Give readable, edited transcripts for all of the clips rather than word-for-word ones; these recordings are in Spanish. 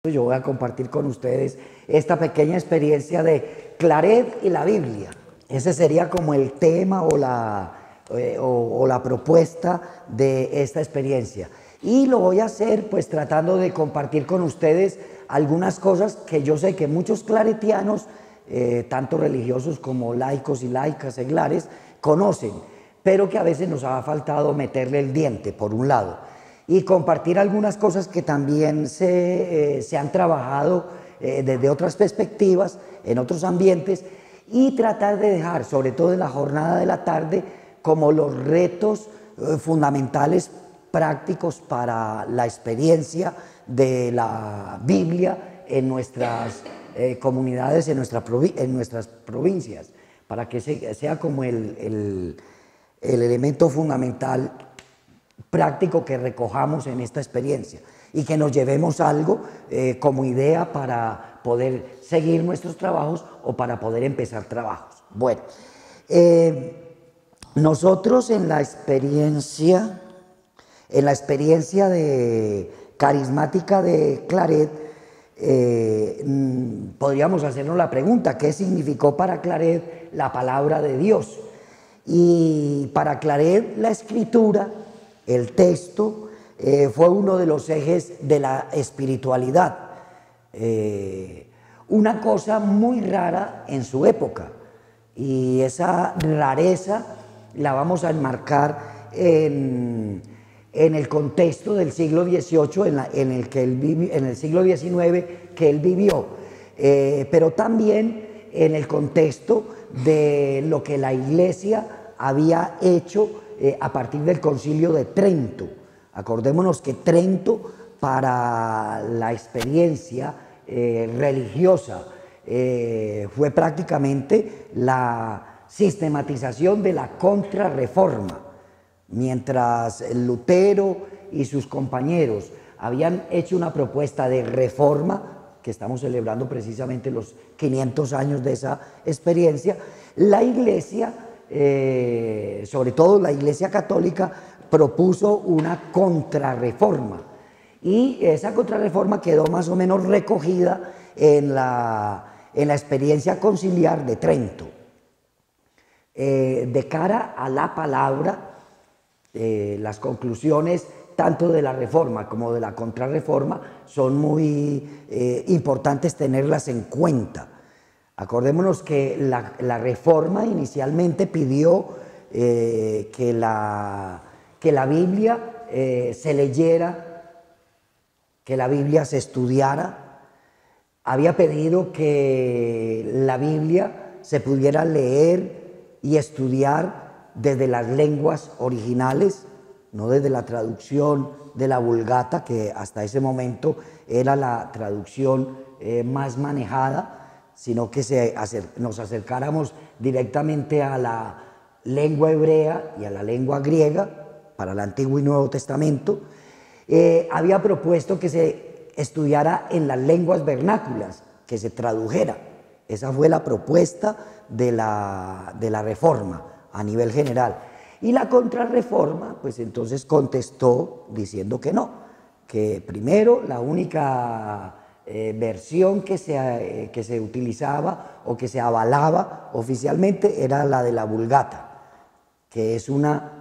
Yo voy a compartir con ustedes esta pequeña experiencia de Claret y la Biblia. Ese sería como el tema o la propuesta de esta experiencia. Y lo voy a hacer pues tratando de compartir con ustedes algunas cosas que yo sé que muchos claretianos, tanto religiosos como laicos y laicas seglares, conocen, pero que a veces nos ha faltado meterle el diente, por un lado, y compartir algunas cosas que también se han trabajado desde otras perspectivas, en otros ambientes, y tratar de dejar, sobre todo en la jornada de la tarde, como los retos fundamentales, prácticos para la experiencia de la Biblia en nuestras comunidades, en nuestras provincias, para que sea como el elemento fundamental práctico que recojamos en esta experiencia y que nos llevemos algo como idea para poder seguir nuestros trabajos o para poder empezar trabajos. Bueno, nosotros en la experiencia de carismática de Claret, podríamos hacernos la pregunta: ¿qué significó para Claret la palabra de Dios? Y para Claret la escritura, el texto, fue uno de los ejes de la espiritualidad, una cosa muy rara en su época, y esa rareza la vamos a enmarcar en el contexto del siglo XVIII, en el siglo XIX que él vivió, pero también en el contexto de lo que la Iglesia había hecho a partir del Concilio de Trento. Acordémonos que Trento, para la experiencia religiosa, fue prácticamente la sistematización de la contrarreforma. Mientras Lutero y sus compañeros habían hecho una propuesta de reforma, que estamos celebrando precisamente los 500 años de esa experiencia, la Iglesia, sobre todo la Iglesia Católica, propuso una contrarreforma, y esa contrarreforma quedó más o menos recogida en la experiencia conciliar de Trento. De cara a la palabra, las conclusiones tanto de la reforma como de la contrarreforma son muy importantes tenerlas en cuenta. Acordémonos que la reforma inicialmente pidió que la Biblia se leyera, que la Biblia se estudiara. Había pedido que la Biblia se pudiera leer y estudiar desde las lenguas originales, no desde la traducción de la Vulgata, que hasta ese momento era la traducción más manejada, sino que nos acercáramos directamente a la lengua hebrea y a la lengua griega para el Antiguo y Nuevo Testamento. Había propuesto que se estudiara en las lenguas vernáculas, que se tradujera. Esa fue la propuesta de la reforma a nivel general. Y la contrarreforma, pues entonces contestó diciendo que no, que primero la única versión que se utilizaba o que se avalaba oficialmente era la de la Vulgata, que es una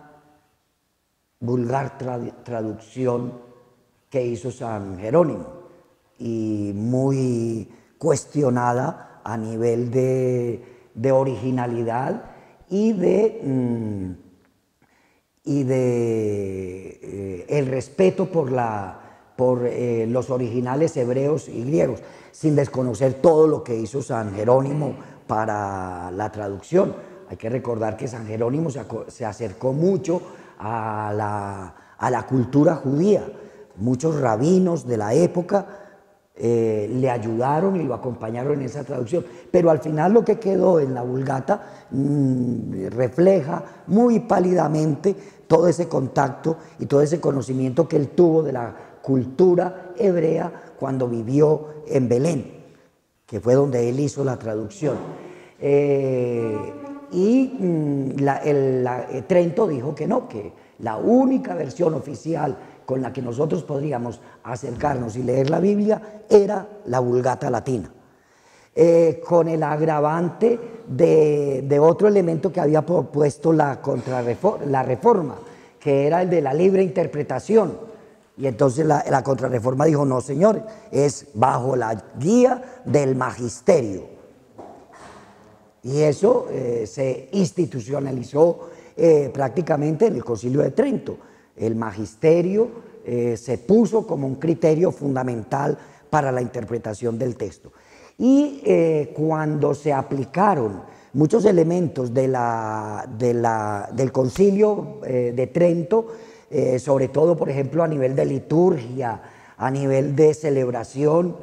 vulgar traducción que hizo San Jerónimo y muy cuestionada a nivel de originalidad y de el respeto por los originales hebreos y griegos, sin desconocer todo lo que hizo San Jerónimo para la traducción. Hay que recordar que San Jerónimo se acercó mucho a la cultura judía. Muchos rabinos de la época le ayudaron y lo acompañaron en esa traducción, pero al final lo que quedó en la Vulgata refleja muy pálidamente todo ese contacto y todo ese conocimiento que él tuvo de la cultura hebrea cuando vivió en Belén, que fue donde él hizo la traducción. Trento dijo que no, que la única versión oficial con la que nosotros podríamos acercarnos y leer la Biblia era la Vulgata latina. Con el agravante de otro elemento que había propuesto la Reforma, que era el de la libre interpretación. Y entonces la Contrarreforma dijo, no señores, es bajo la guía del magisterio. Y eso se institucionalizó prácticamente en el Concilio de Trento. El magisterio se puso como un criterio fundamental para la interpretación del texto. Y cuando se aplicaron muchos elementos del Concilio de Trento, sobre todo, por ejemplo, a nivel de liturgia, a nivel de celebración,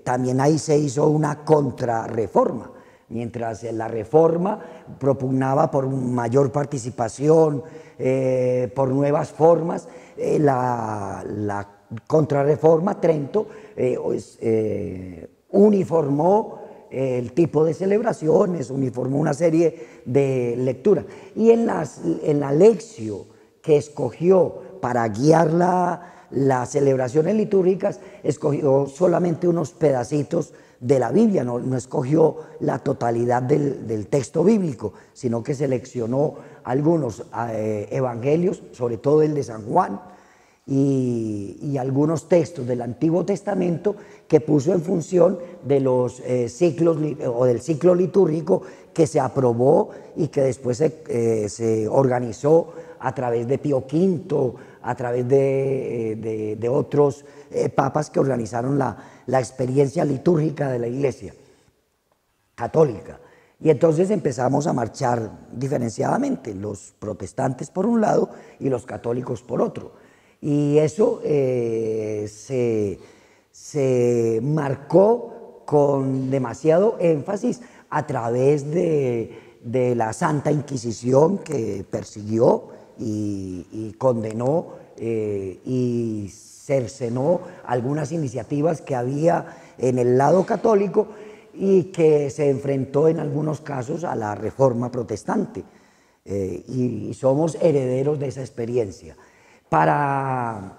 también ahí se hizo una contrarreforma. Mientras la Reforma propugnaba por mayor participación, por nuevas formas, la Contrarreforma Trento uniformó el tipo de celebraciones, uniformó una serie de lecturas. Y en la lección que escogió para guiar las celebraciones litúrgicas, escogió solamente unos pedacitos de la Biblia, no escogió la totalidad del texto bíblico, sino que seleccionó algunos evangelios, sobre todo el de San Juan, y algunos textos del Antiguo Testamento que puso en función de los ciclos o del ciclo litúrgico que se aprobó y que después se organizó a través de Pío V, a través de otros papas que organizaron la experiencia litúrgica de la Iglesia católica. Y entonces empezamos a marchar diferenciadamente, los protestantes por un lado y los católicos por otro. Y eso se marcó con demasiado énfasis a través de la Santa Inquisición, que persiguió y condenó y cercenó algunas iniciativas que había en el lado católico y que se enfrentó en algunos casos a la Reforma protestante. Y somos herederos de esa experiencia. Para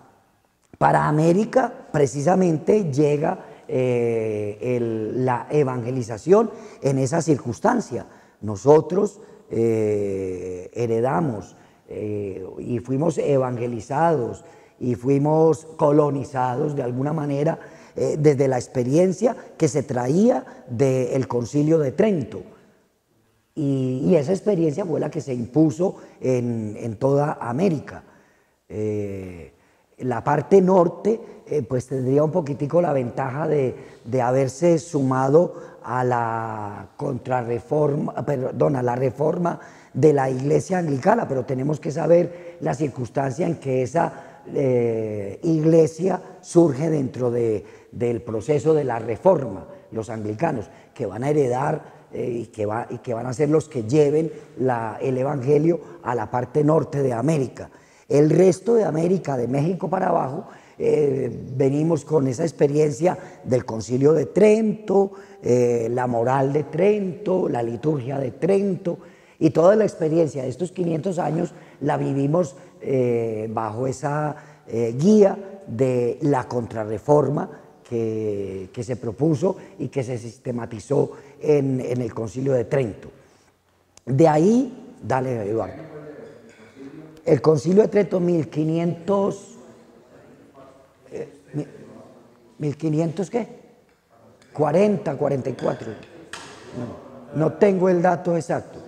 América, precisamente, llega la evangelización en esa circunstancia. Nosotros heredamos y fuimos evangelizados y fuimos colonizados de alguna manera desde la experiencia que se traía del Concilio de Trento. Y esa experiencia fue la que se impuso en toda América. La parte norte pues tendría un poquitico la ventaja de haberse sumado a la la reforma de la Iglesia anglicana, pero tenemos que saber la circunstancia en que esa iglesia surge dentro del proceso de la reforma, los anglicanos, que van a heredar y que van a ser los que lleven el evangelio a la parte norte de América. El resto de América, de México para abajo, venimos con esa experiencia del Concilio de Trento, la moral de Trento, la liturgia de Trento, y toda la experiencia de estos 500 años la vivimos bajo esa guía de la Contrarreforma que se propuso y que se sistematizó en el Concilio de Trento. De ahí, dale Eduardo. El Concilio de Trento, 1500, ¿1500 qué? 40, 44. No tengo el dato exacto.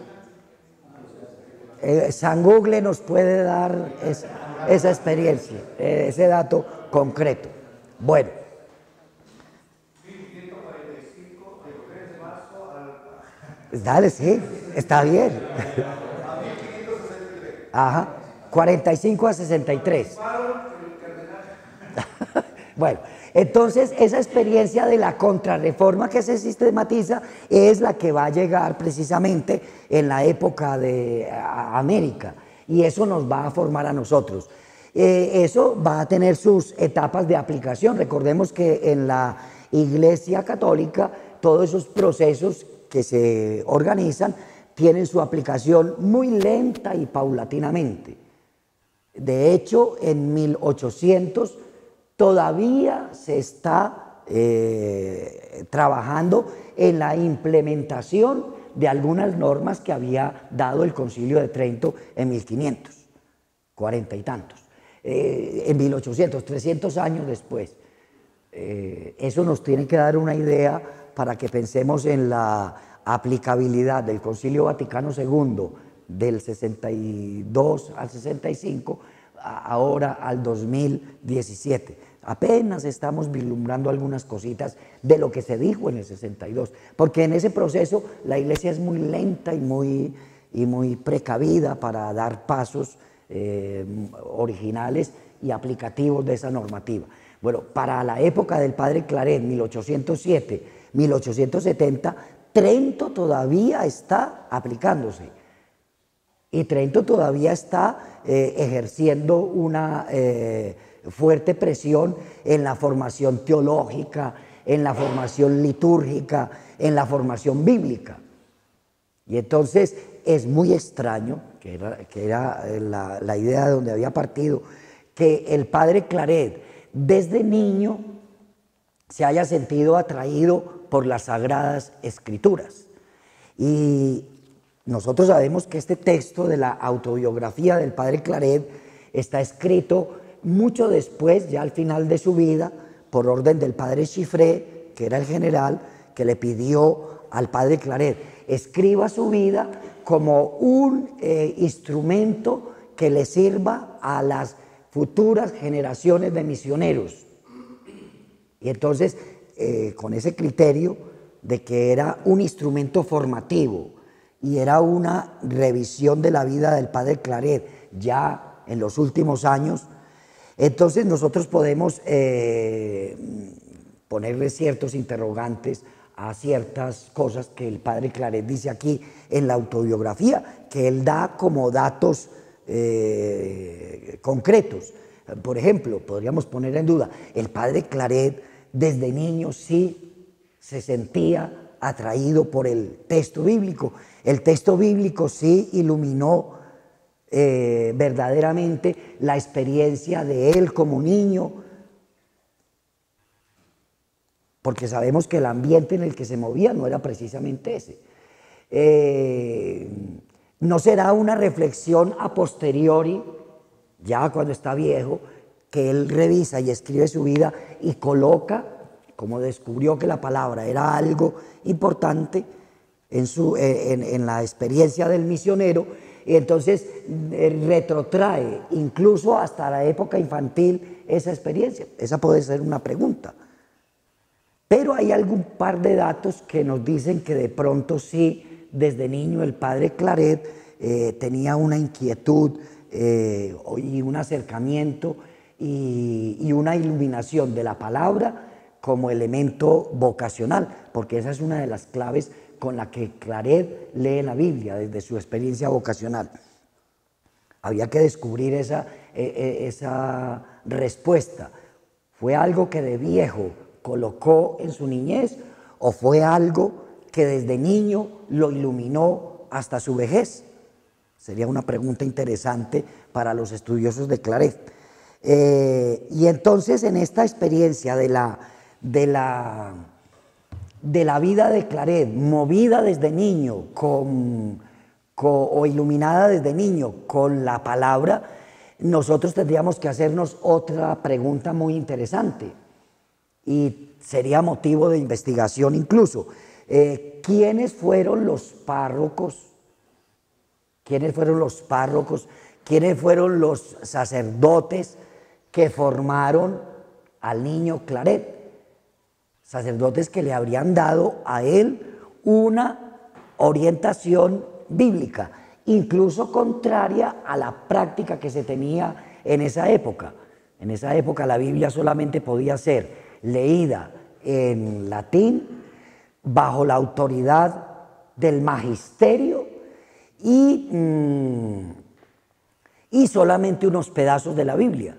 San Google nos puede dar esa experiencia, ese dato concreto. Bueno. 1545, del 3 de marzo al... Dale, sí, está bien. Ajá, 45 a 63. Bueno, entonces esa experiencia de la Contrarreforma que se sistematiza es la que va a llegar precisamente en la época de América, y eso nos va a formar a nosotros. Eso va a tener sus etapas de aplicación. Recordemos que en la Iglesia Católica todos esos procesos que se organizan tienen su aplicación muy lenta y paulatinamente. De hecho, en 1800 todavía se está trabajando en la implementación de algunas normas que había dado el Concilio de Trento en 1500, 40 y tantos. En 1800, 300 años después. Eso nos tiene que dar una idea para que pensemos en la aplicabilidad del Concilio Vaticano II del 62 al 65, ahora al 2017. Apenas estamos vislumbrando algunas cositas de lo que se dijo en el 62, porque en ese proceso la Iglesia es muy lenta y muy precavida para dar pasos originales y aplicativos de esa normativa. Bueno, para la época del padre Claret, 1807, 1870, Trento todavía está aplicándose y Trento todavía está ejerciendo una fuerte presión en la formación teológica, en la formación litúrgica, en la formación bíblica. Y entonces es muy extraño, que era la idea de donde había partido, que el padre Claret desde niño se haya sentido atraído por las Sagradas Escrituras. Y nosotros sabemos que este texto de la autobiografía del padre Claret está escrito mucho después, ya al final de su vida, por orden del padre Chiffré, que era el general, que le pidió al padre Claret: escriba su vida como un instrumento que le sirva a las futuras generaciones de misioneros. Y entonces, con ese criterio de que era un instrumento formativo y era una revisión de la vida del padre Claret ya en los últimos años, entonces nosotros podemos ponerle ciertos interrogantes a ciertas cosas que el padre Claret dice aquí en la autobiografía, que él da como datos concretos. Por ejemplo, podríamos poner en duda, el padre Claret desde niño sí se sentía atraído por el texto bíblico. El texto bíblico sí iluminó verdaderamente la experiencia de él como niño, porque sabemos que el ambiente en el que se movía no era precisamente ese. No será una reflexión a posteriori, ya cuando está viejo, que él revisa y escribe su vida y coloca, como descubrió que la palabra era algo importante en la experiencia del misionero, y entonces retrotrae incluso hasta la época infantil esa experiencia. Esa puede ser una pregunta. Pero hay algún par de datos que nos dicen que de pronto sí, desde niño el padre Claret tenía una inquietud y un acercamiento y una iluminación de la palabra como elemento vocacional, porque esa es una de las claves con la que Claret lee la Biblia desde su experiencia vocacional. Había que descubrir esa respuesta. ¿Fue algo que de viejo colocó en su niñez o fue algo que desde niño lo iluminó hasta su vejez? Sería una pregunta interesante para los estudiosos de Claret. Y entonces en esta experiencia de la vida de Claret, movida desde niño o iluminada desde niño con la palabra, nosotros tendríamos que hacernos otra pregunta muy interesante y sería motivo de investigación incluso. ¿Quiénes fueron los párrocos? ¿Quiénes fueron los párrocos? ¿Quiénes fueron los sacerdotes que formaron al niño Claret? Sacerdotes que le habrían dado a él una orientación bíblica, incluso contraria a la práctica que se tenía en esa época. En esa época la Biblia solamente podía ser leída en latín, bajo la autoridad del magisterio y solamente unos pedazos de la Biblia.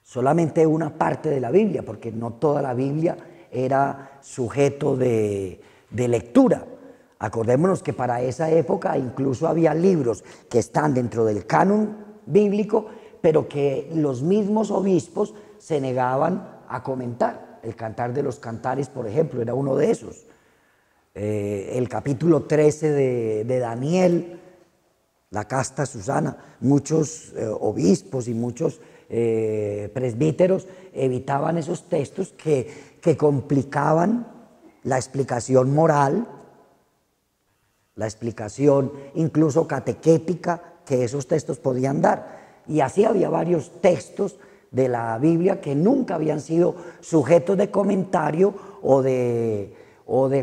Solamente una parte de la Biblia, porque no toda la Biblia era sujeto de lectura. Acordémonos que para esa época incluso había libros que están dentro del canon bíblico, pero que los mismos obispos se negaban a comentar. El Cantar de los Cantares, por ejemplo, era uno de esos. El capítulo 13 de Daniel, la casta Susana, muchos obispos y muchos presbíteros evitaban esos textos que complicaban la explicación moral, la explicación incluso catequética que esos textos podían dar. Y así había varios textos de la Biblia que nunca habían sido sujetos de comentario o de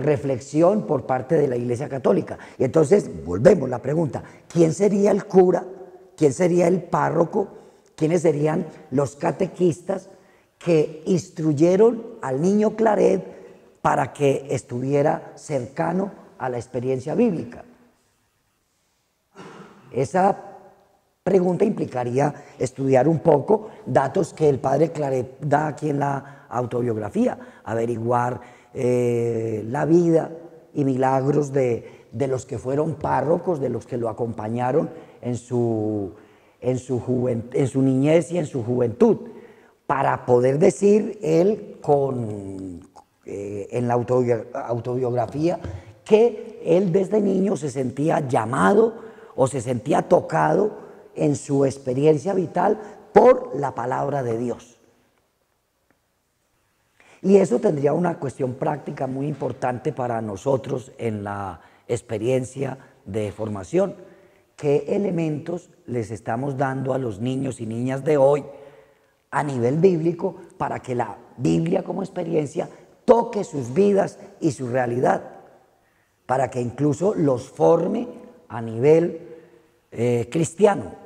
reflexión por parte de la Iglesia Católica. Y entonces volvemos la pregunta: ¿quién sería el cura? ¿Quién sería el párroco? ¿Quiénes serían los catequistas que instruyeron al niño Claret para que estuviera cercano a la experiencia bíblica? Esa pregunta implicaría estudiar un poco datos que el padre Claret da aquí en la autobiografía, averiguar la vida y milagros de los que fueron párrocos, de los que lo acompañaron en su niñez y en su juventud, para poder decir él en la autobiografía que él desde niño se sentía llamado o se sentía tocado en su experiencia vital por la palabra de Dios. Y eso tendría una cuestión práctica muy importante para nosotros en la experiencia de formación. ¿Qué elementos les estamos dando a los niños y niñas de hoy a nivel bíblico para que la Biblia como experiencia toque sus vidas y su realidad? Para que incluso los forme a nivel cristiano.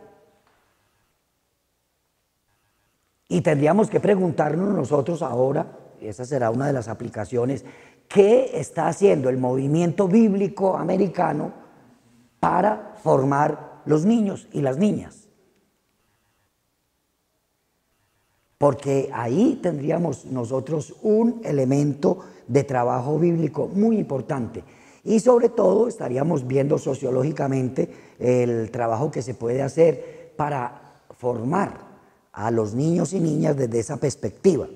Y tendríamos que preguntarnos nosotros ahora, esa será una de las aplicaciones, ¿qué está haciendo el movimiento bíblico americano para formar los niños y las niñas? Porque ahí tendríamos nosotros un elemento de trabajo bíblico muy importante. Y sobre todo estaríamos viendo sociológicamente el trabajo que se puede hacer para formar a los niños y niñas desde esa perspectiva.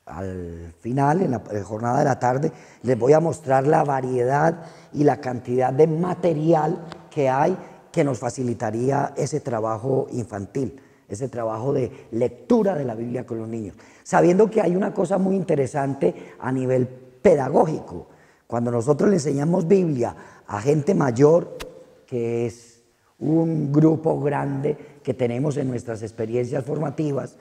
Al final, en la jornada de la tarde, les voy a mostrar la variedad y la cantidad de material que hay que nos facilitaría ese trabajo infantil, ese trabajo de lectura de la Biblia con los niños. Sabiendo que hay una cosa muy interesante a nivel pedagógico. Cuando nosotros le enseñamos Biblia a gente mayor, que es un grupo grande que tenemos en nuestras experiencias formativas,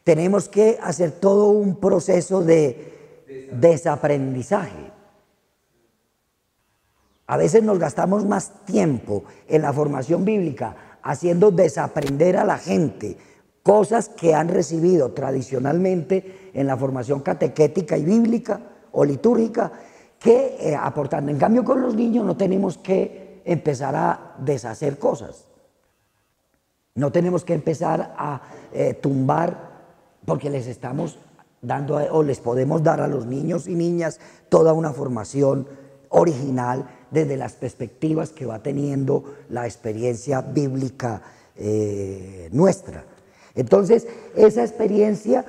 tenemos que hacer todo un proceso de desaprendizaje. A veces nos gastamos más tiempo en la formación bíblica haciendo desaprender a la gente cosas que han recibido tradicionalmente en la formación catequética y bíblica o litúrgica que aportando. En cambio, con los niños no tenemos que empezar a deshacer cosas. No tenemos que empezar a tumbar, porque les estamos dando o les podemos dar a los niños y niñas toda una formación original desde las perspectivas que va teniendo la experiencia bíblica nuestra. Entonces, esa experiencia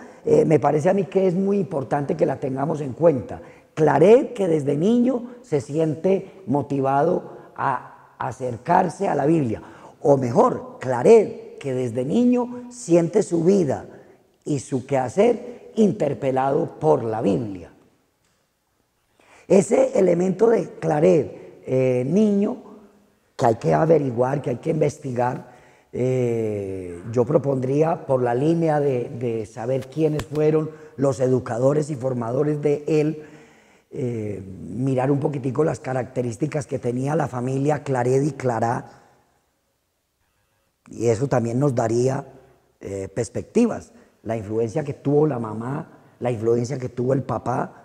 me parece a mí que es muy importante que la tengamos en cuenta. Claret, que desde niño se siente motivado a acercarse a la Biblia, o mejor, Claret, que desde niño siente su vida y su quehacer interpelado por la Biblia. Ese elemento de Claret, niño, que hay que averiguar, que hay que investigar, yo propondría por la línea de saber quiénes fueron los educadores y formadores de él, mirar un poquitico las características que tenía la familia Claret y Clará, y eso también nos daría perspectivas, la influencia que tuvo la mamá, la influencia que tuvo el papá,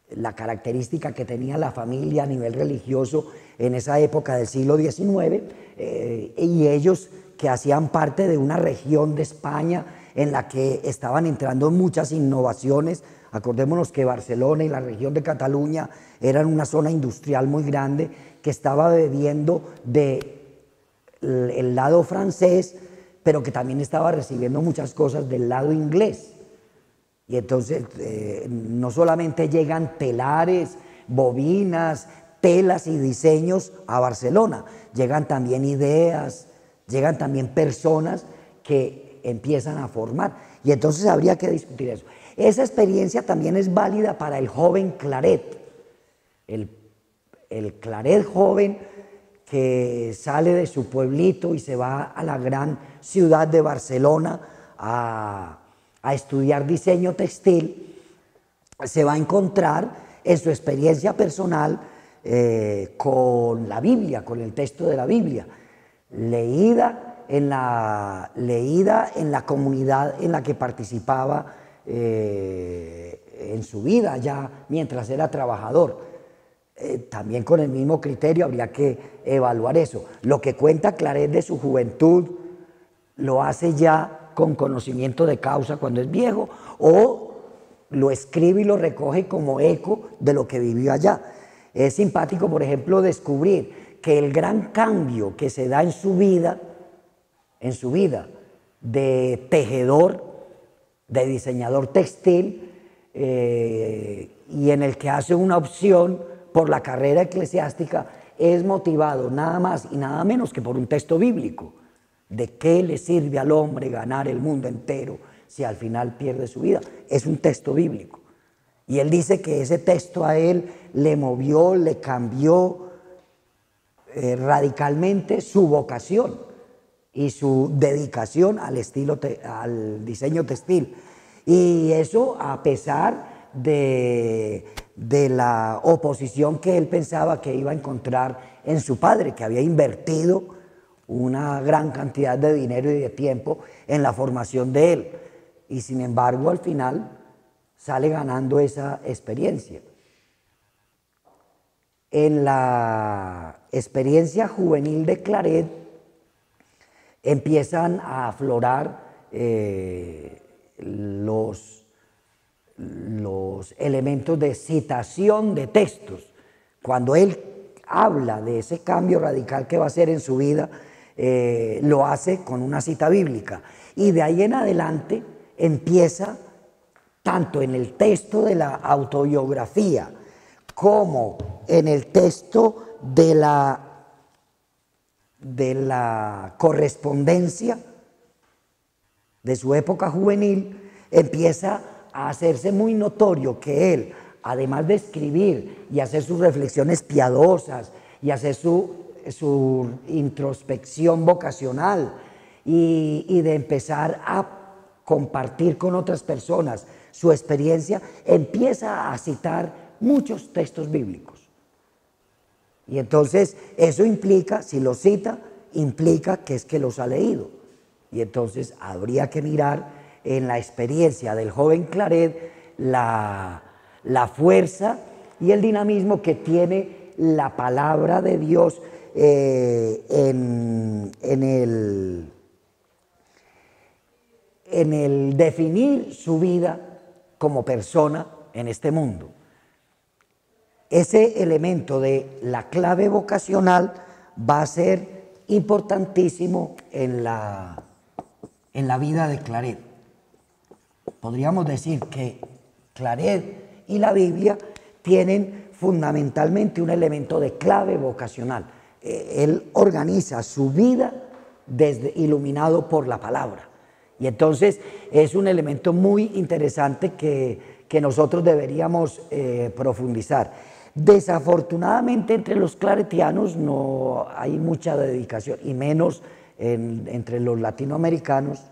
la característica que tenía la familia a nivel religioso en esa época del siglo XIX, y ellos que hacían parte de una región de España en la que estaban entrando muchas innovaciones. Acordémonos que Barcelona y la región de Cataluña eran una zona industrial muy grande que estaba bebiendo del lado francés, pero que también estaba recibiendo muchas cosas del lado inglés. Y entonces no solamente llegan telares, bobinas, telas y diseños a Barcelona, llegan también ideas, llegan también personas que empiezan a formar. Y entonces habría que discutir eso. Esa experiencia también es válida para el joven Claret. El Claret joven que sale de su pueblito y se va a la gran ciudad de Barcelona a estudiar diseño textil, se va a encontrar en su experiencia personal con la Biblia, con el texto de la Biblia, leída en la comunidad en la que participaba en su vida ya mientras era trabajador. También con el mismo criterio habría que evaluar eso. Lo que cuenta Claret de su juventud lo hace ya con conocimiento de causa cuando es viejo, o lo escribe y lo recoge como eco de lo que vivió allá. Es simpático, por ejemplo, descubrir que el gran cambio que se da en su vida de tejedor, de diseñador textil, y en el que hace una opción por la carrera eclesiástica, es motivado nada más y nada menos que por un texto bíblico. ¿De qué le sirve al hombre ganar el mundo entero si al final pierde su vida? Es un texto bíblico. Y él dice que ese texto a él le movió, le cambió radicalmente su vocación y su dedicación al diseño textil. Y eso a pesar de la oposición que él pensaba que iba a encontrar en su padre, que había invertido una gran cantidad de dinero y de tiempo en la formación de él. Y sin embargo, al final sale ganando esa experiencia. En la experiencia juvenil de Claret empiezan a aflorar los elementos de citación de textos. Cuando él habla de ese cambio radical que va a hacer en su vida, lo hace con una cita bíblica. Y de ahí en adelante empieza, tanto en el texto de la autobiografía como en el texto de la correspondencia de su época juvenil, empieza a hacerse muy notorio que él, además de escribir y hacer sus reflexiones piadosas y hacer su introspección vocacional y de empezar a compartir con otras personas su experiencia, empieza a citar muchos textos bíblicos. Y entonces eso implica, si los cita, implica que es que los ha leído. Y entonces habría que mirar en la experiencia del joven Claret la fuerza y el dinamismo que tiene la palabra de Dios en el definir su vida como persona en este mundo. Ese elemento de la clave vocacional va a ser importantísimo en la vida de Claret. Podríamos decir que Claret y la Biblia tienen fundamentalmente un elemento de clave vocacional. Él organiza su vida iluminado por la palabra. Y entonces es un elemento muy interesante que nosotros deberíamos profundizar. Desafortunadamente entre los claretianos no hay mucha dedicación, y menos entre los latinoamericanos,